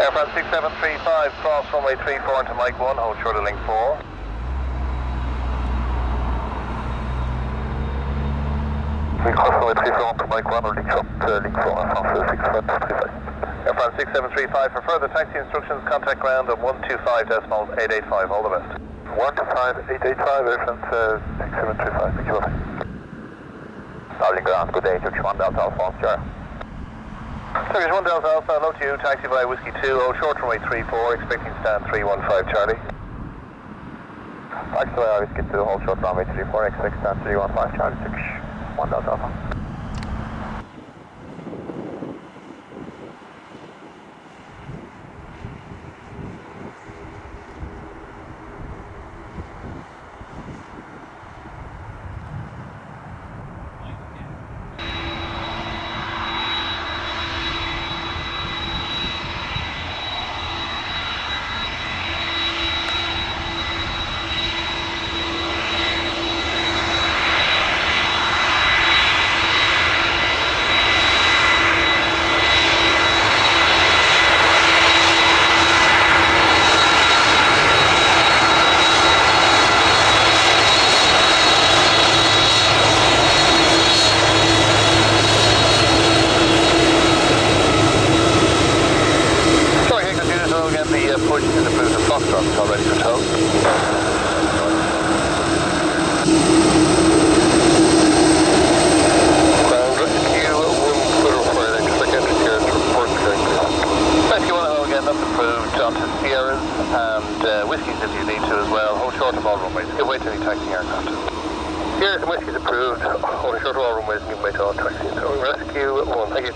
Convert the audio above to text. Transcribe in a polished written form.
AirFrance 6735, cross runway 34 into Mike 1, hold short of link 4. We cross runway 34 into Mike 1, holding short link 4, AirFrance 6735, for further taxi instructions, contact ground at 125.885, all the best. 125.885, AirFrance 6735, thank you. Dublin ground, good day, Turkish 1 Delta Alpha, sure. Turkish 1 Delta Alpha, hello to you, taxi via Whiskey 2, hold short runway 34, expecting stand 315 Charlie. Taxi via Whiskey 2, hold short runway 34, expect stand 315 Charlie, Turkish 1 Delta Alpha. Push is approved at Foxtrot, it's already for tow. Ground rescue 145, expect here to report correctly. Rescue 1 again, that's approved onto Sierras and Whiskies if you need to as well. Hold short of all runways, give way to any taxiing aircraft. Sierras and Whiskies approved, hold short of all runways, give way to all taxiing. So rescue 1, thank you.